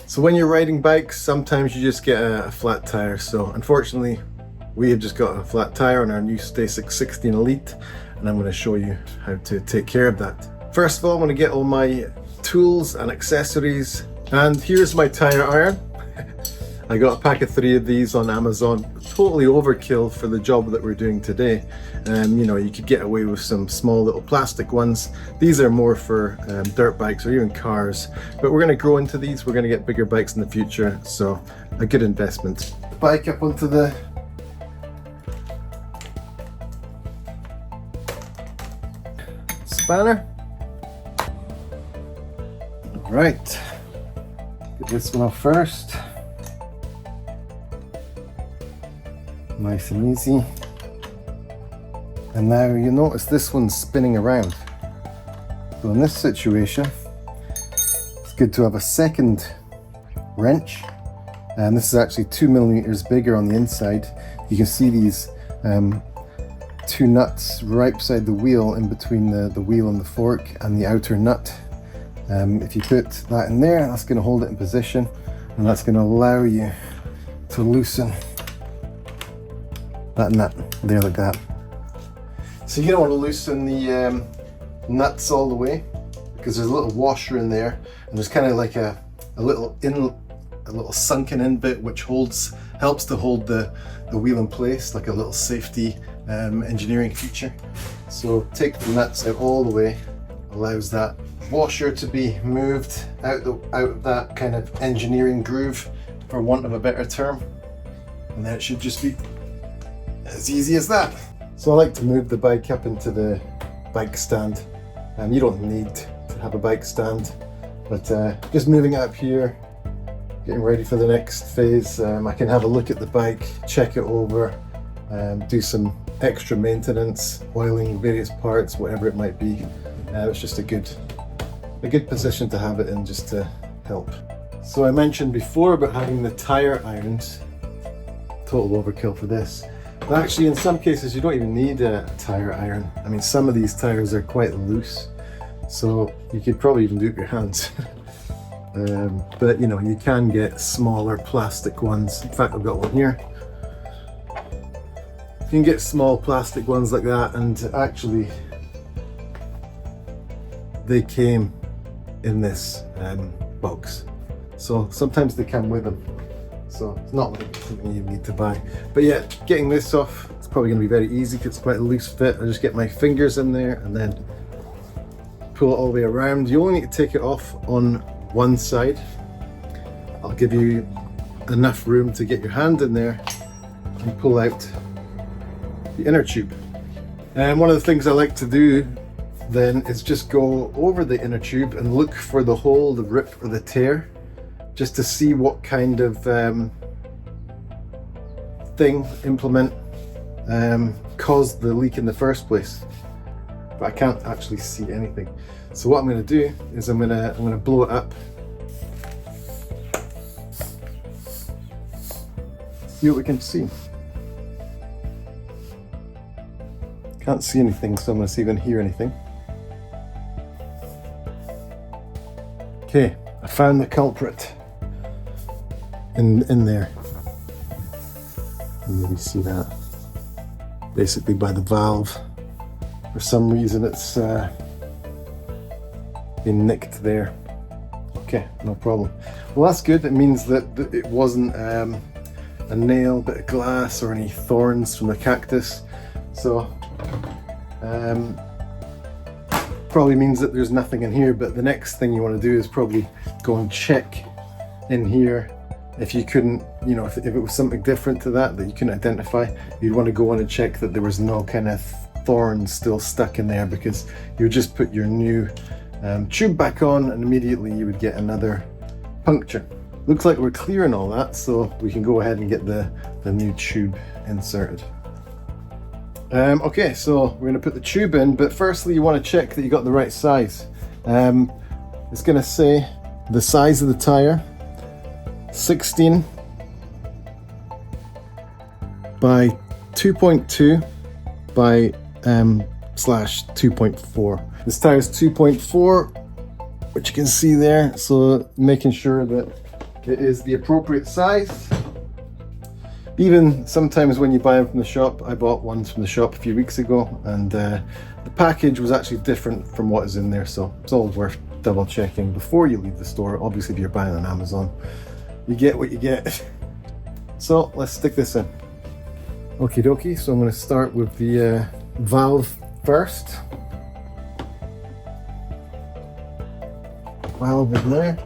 So when you're riding bikes, sometimes you just get a flat tire. So unfortunately, we have just got a flat tire on our new Stacyc 16 Elite, and I'm going to show you how to take care of that. First of all, I'm going to get all my tools and accessories, and here's my tire iron. I got a pack of 3 of these on Amazon. Totally overkill for the job that we're doing today. You know, you could get away with some small little plastic ones. These are more for dirt bikes or even cars, but we're going to grow into these. We're going to get bigger bikes in the future, so a good investment. The bike up onto the spanner. All right, get this one off first. Nice and easy. And now you notice this one's spinning around. So in this situation, it's good to have a second wrench. And this is actually 2 millimeters bigger on the inside. You can see these 2 nuts right beside the wheel, in between the wheel and the fork and the outer nut. If you put that in there, that's going to hold it in position, and that's going to allow you to loosen that nut there like that. So you don't want to loosen the nuts all the way, because there's a little washer in there, and there's kind of like a little sunken in bit which helps to hold the wheel in place, like a little safety engineering feature. So take the nuts out all the way, allows that washer to be moved out of that kind of engineering groove, for want of a better term, and then it should just be as easy as that. So I like to move the bike up into the bike stand, and you don't need to have a bike stand, but just moving it up here, getting ready for the next phase. I can have a look at the bike, check it over, do some extra maintenance, oiling various parts, whatever it might be. It's just a good position to have it in, just to help. So I mentioned before about having the tire irons. Total overkill for this. But actually, in some cases, you don't even need a tire iron. I mean, some of these tires are quite loose, so you could probably even do it with your hands. But you know, you can get smaller plastic ones. In fact, I've got one here. You can get small plastic ones like that, and actually, they came in this box. So sometimes they come with them. So it's not like something you need to buy. But yeah, getting this off, it's probably going to be very easy because it's quite a loose fit. I just get my fingers in there and then pull it all the way around. You only need to take it off on one side. I'll give you enough room to get your hand in there and pull out the inner tube. And one of the things I like to do then is just go over the inner tube and look for the hole, the rip or the tear, just to see what kind of implement caused the leak in the first place. But I can't actually see anything. So what I'm going to do is I'm going to blow it up. See what we can see. Can't see anything, so I'm going to see if I can hear anything. Okay, I found the culprit in there. And maybe see that. Basically by the valve. For some reason it's been nicked there. Okay, no problem. Well, that's good. It means that it wasn't a nail, bit of glass, or any thorns from the cactus. So probably means that there's nothing in here, but the next thing you want to do is probably go and check in here. If you couldn't, you know, if it was something different to that you couldn't identify, you'd want to go in and check that there was no kind of thorns still stuck in there, because you would just put your new tube back on and immediately you would get another puncture. Looks like we're clearing all that, so we can go ahead and get the new tube inserted. Okay, so we're going to put the tube in, but firstly you want to check that you got the right size. It's going to say the size of the tire, 16 by 2.2 by slash 2.4. This tire is 2.4, which you can see there, so making sure that it is the appropriate size. Even sometimes when you buy them from the shop, I bought ones from the shop a few weeks ago, and the package was actually different from what is in there, so it's always worth double checking before you leave the store. Obviously if you're buying on Amazon, you get what you get. So let's stick this in. Okie dokie, so I'm going to start with the valve first. Valve in there,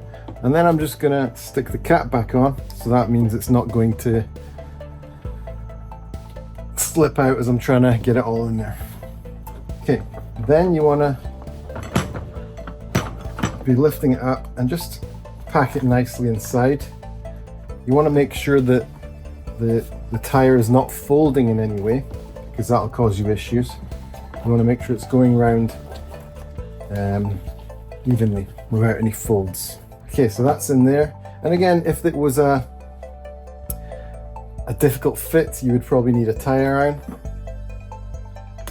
and then I'm just going to stick the cap back on, so that means it's not going to slip out as I'm trying to get it all in there. Okay, then you want to be lifting it up and just pack it nicely inside. You want to make sure that the tire is not folding in any way, because that'll cause you issues. You want to make sure it's going around evenly without any folds. Okay, so that's in there. And again, if it was a difficult fit, you would probably need a tire iron.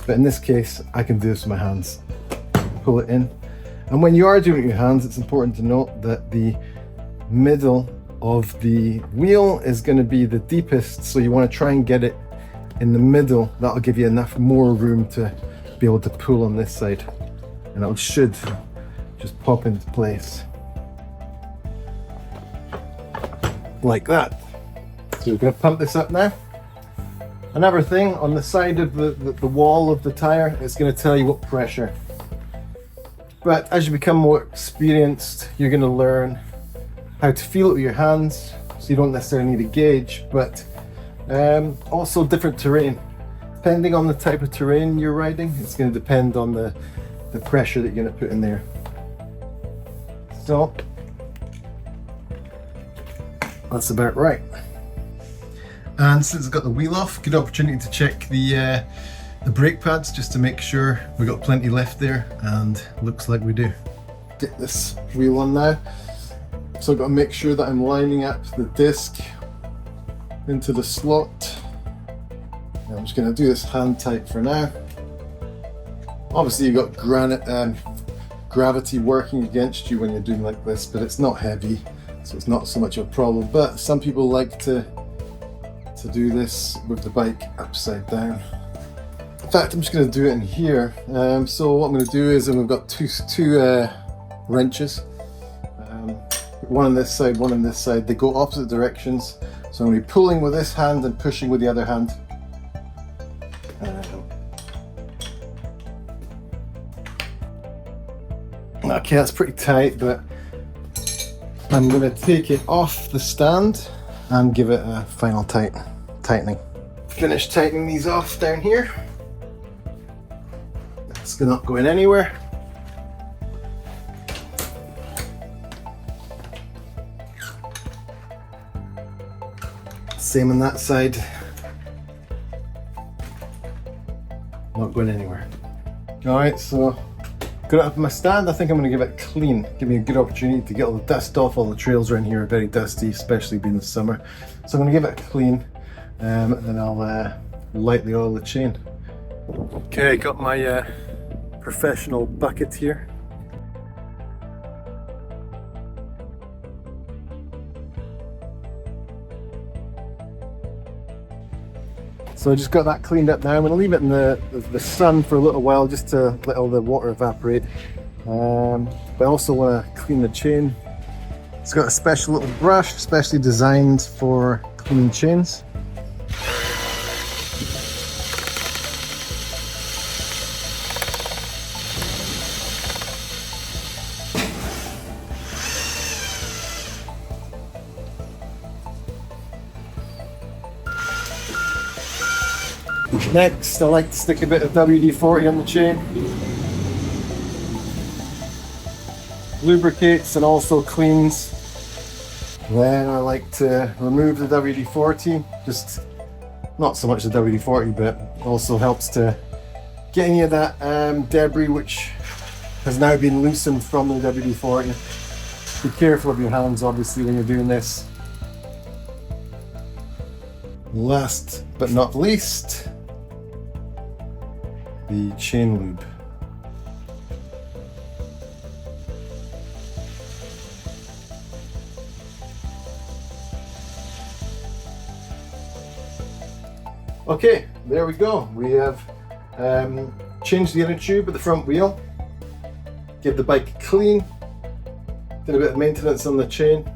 But in this case, I can do this with my hands. Pull it in. And when you are doing it with your hands, it's important to note that the middle of the wheel is going to be the deepest, so you want to try and get it in the middle. That'll give you enough more room to be able to pull on this side, and it should just pop into place like that. So we're going to pump this up now. Another thing, on the side of the wall of the tire, it's going to tell you what pressure. But as you become more experienced, you're going to learn how to feel it with your hands, so you don't necessarily need a gauge, but also different terrain. Depending on the type of terrain you're riding, it's going to depend on the pressure that you're going to put in there. So that's about right. And since I've got the wheel off, good opportunity to check the brake pads just to make sure we got plenty left there, and looks like we do. Get this wheel on now. So I've got to make sure that I'm lining up the disc into the slot. I'm just going to do this hand tight for now. Obviously you've got gravity working against you when you're doing like this, but it's not heavy, so it's not so much of a problem. But some people like to do this with the bike upside down. In fact, I'm just going to do it in here. So what I'm going to do is, we've got two wrenches. One on this side, one on this side. They go opposite directions. So I'm going to be pulling with this hand and pushing with the other hand. Okay, that's pretty tight, but I'm going to take it off the stand and give it a final tightening. Finish tightening these off down here. It's not going anywhere. Same on that side. Not going anywhere. Alright, so got it up on my stand. I think I'm going to give it clean. Give me a good opportunity to get all the dust off. All the trails around here are very dusty, especially being the summer. So I'm going to give it a clean, and then I'll lightly oil the chain. Okay, got my professional bucket here. So I just got that cleaned up now. I'm going to leave it in the sun for a little while just to let all the water evaporate. But I also want to clean the chain. It's got a special little brush, specially designed for cleaning chains. Next, I like to stick a bit of WD-40 on the chain. Lubricates and also cleans. Then I like to remove the WD-40, just not so much the WD-40, but also helps to get any of that debris which has now been loosened from the WD-40. Be careful of your hands, obviously, when you're doing this. Last but not least, the chain lube. Okay, there we go. We have changed the inner tube of the front wheel, give the bike a clean, did a bit of maintenance on the chain,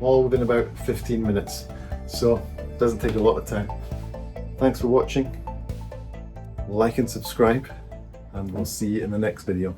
all within about 15 minutes. So it doesn't take a lot of time. Thanks for watching. Like and subscribe, and we'll see you in the next video.